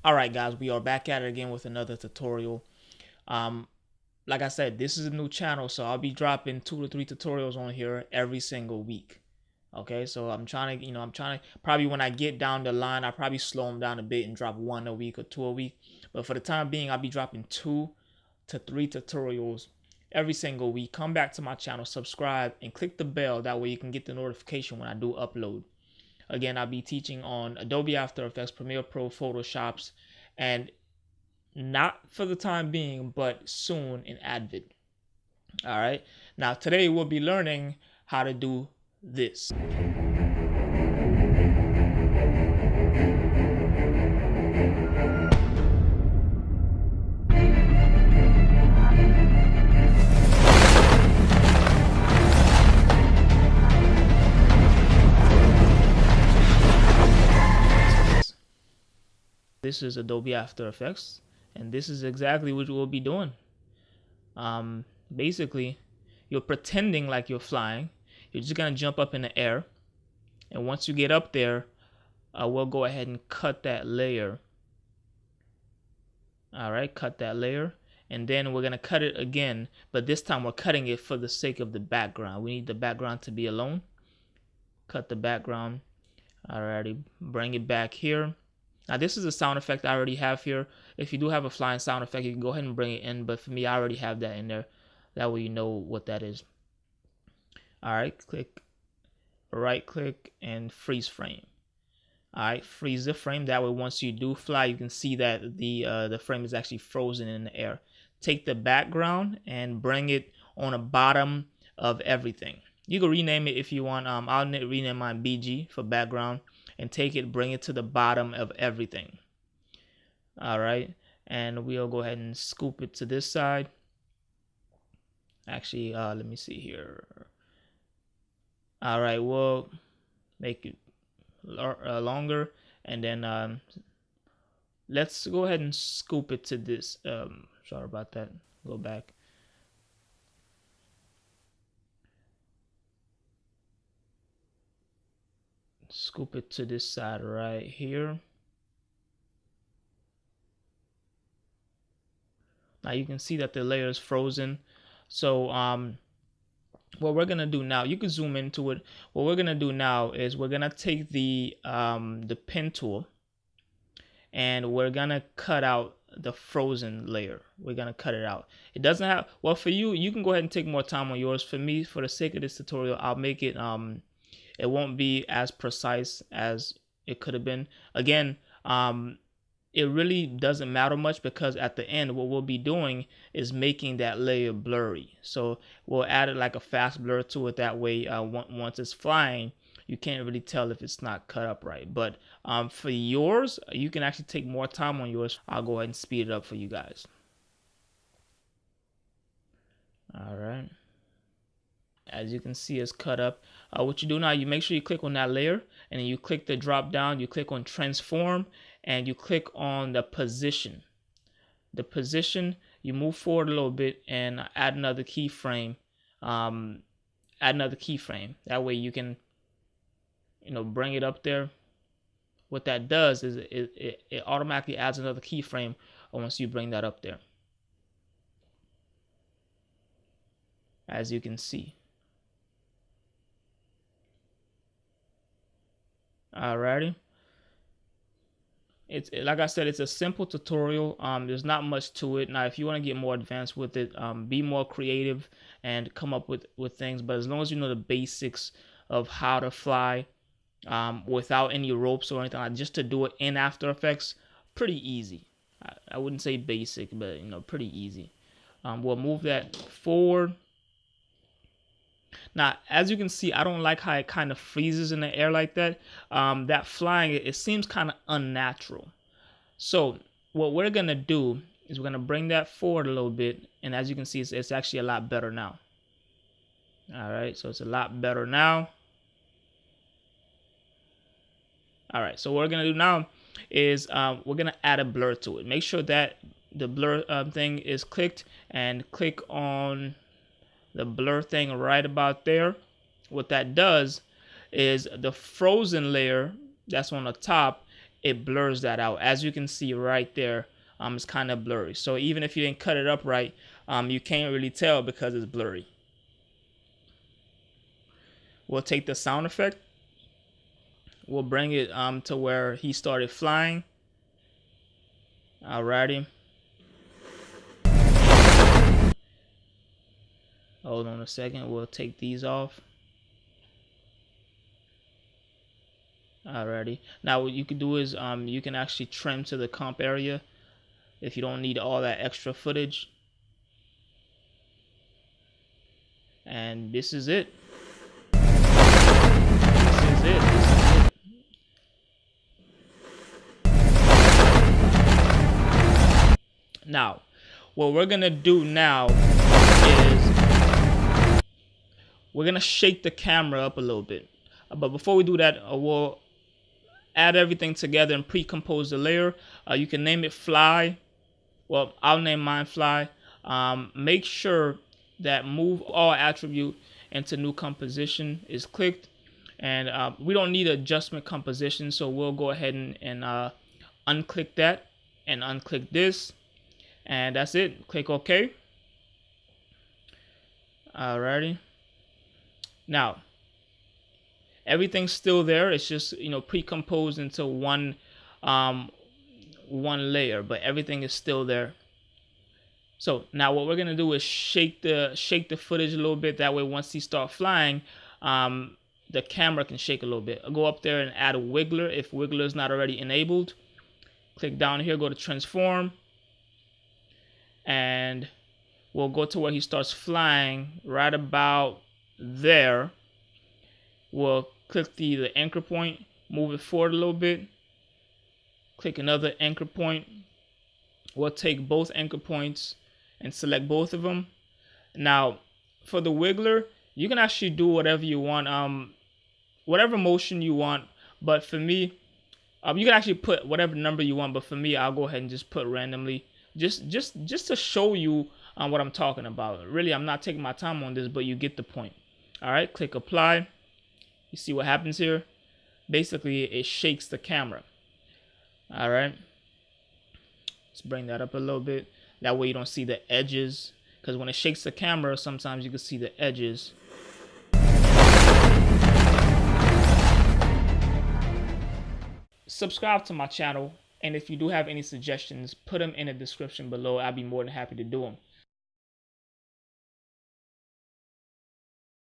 All right, guys, we are back at it again with another tutorial. Um, like I said, this is a new channel, so I'll be dropping 2 to 3 tutorials on here every single week. Okay, so I'm trying to, probably when I get down the line, I'll probably slow them down a bit and drop 1 a week or 2 a week. But for the time being, I'll be dropping 2 to 3 tutorials every single week. Come back to my channel, subscribe, and click the bell. That way you can get the notification when I do upload. Again, I'll be teaching on Adobe After Effects, Premiere Pro, Photoshops, and not for the time being, but soon in Advid. All right. Now, today we'll be learning how to do this. This is Adobe After Effects, and this is exactly what we'll be doing. Basically, you're pretending like you're flying. You're just gonna jump up in the air, and once you get up there, we'll go ahead and cut that layer. All right, cut that layer, and then we're gonna cut it again, but this time we're cutting it for the sake of the background. We need the background to be alone. Cut the background. Alrighty, bring it back here. Now this is a sound effect I already have here. If you do have a flying sound effect, you can go ahead and bring it in, but for me, I already have that in there. That way you know what that is. All right, click, right click, and freeze frame. All right, freeze the frame. That way once you do fly, you can see that the frame is actually frozen in the air. Take the background and bring it on the bottom of everything. You can rename it if you want. I'll rename mine BG for background, and take it, bring it to the bottom of everything. All right, and we'll go ahead and scoop it to this side. Actually, let me see here. All right, we'll make it longer, and then let's go ahead and scoop it to this. Sorry about that. Go back. Scoop it to this side right here. Now you can see that the layer is frozen. So what we're gonna do now, you can zoom into it. What we're gonna do now is we're gonna take the pen tool, and we're gonna cut out the frozen layer. We're gonna cut it out. It doesn't have, well, for you, you can go ahead and take more time on yours. For me, for the sake of this tutorial, I'll make it it won't be as precise as it could have been. Again, it really doesn't matter much, because at the end what we'll be doing is making that layer blurry. So we'll add it like a fast blur to it. That way once it's flying, you can't really tell if it's not cut up right. But for yours, you can actually take more time on yours. I'll go ahead and speed it up for you guys. All right, as you can see, it's cut up. What you do now, you make sure you click on that layer, and then you click the drop down, you click on transform, and you click on the position. The position, you move forward a little bit and add another keyframe. That way you can, bring it up there. What that does is it automatically adds another keyframe once you bring that up there, as you can see. Alrighty. It's, like I said, it's a simple tutorial. There's not much to it. Now, if you want to get more advanced with it, be more creative and come up with things. But as long as you know the basics of how to fly without any ropes or anything, like just to do it in After Effects, pretty easy. I wouldn't say basic, but pretty easy. We'll move that forward. Now, as you can see, I don't like how it kind of freezes in the air like that. That flying, it seems kind of unnatural. So what we're going to do is we're going to bring that forward a little bit. And as you can see, it's actually a lot better now. All right, so it's a lot better now. All right, so what we're going to do now is we're going to add a blur to it. Make sure that the blur thing is clicked, and click on the blur thing right about there. What that does is the frozen layer that's on the top it blurs that out. As you can see right there, it's kind of blurry. So even if you didn't cut it up right, you can't really tell because it's blurry. We'll take the sound effect. We'll bring it to where he started flying. Alrighty. Hold on a second. We'll take these off. Alrighty. Now what you can do is you can actually trim to the comp area if you don't need all that extra footage. And this is it. This is it. Now, what we're gonna do now is we're gonna shake the camera up a little bit. But before we do that, we'll add everything together and pre-compose the layer. You can name it Fly. Well, I'll name mine Fly. Make sure that Move All Attribute into New Composition is clicked. And we don't need adjustment composition, so we'll go ahead and unclick that and unclick this. And that's it. Click OK. Alrighty. Now, everything's still there. It's just, pre-composed into one layer, but everything is still there. So now what we're gonna do is shake the footage a little bit. That way, once he starts flying, the camera can shake a little bit. I'll go up there and add a wiggler if wiggler is not already enabled. Click down here, go to transform, and we'll go to where he starts flying right about there. We'll click the anchor point, move it forward a little bit, click another anchor point. We'll take both anchor points and select both of them. Now, for the wiggler, you can actually do whatever you want, whatever motion you want. But for me, you can actually put whatever number you want. But for me, I'll go ahead and just put randomly, just to show you what I'm talking about. Really, I'm not taking my time on this, but you get the point. All right, click apply. You see what happens here? Basically, it shakes the camera. All right. Let's bring that up a little bit. That way you don't see the edges. Because when it shakes the camera, sometimes you can see the edges. Subscribe to my channel. And if you do have any suggestions, put them in the description below. I'll be more than happy to do them.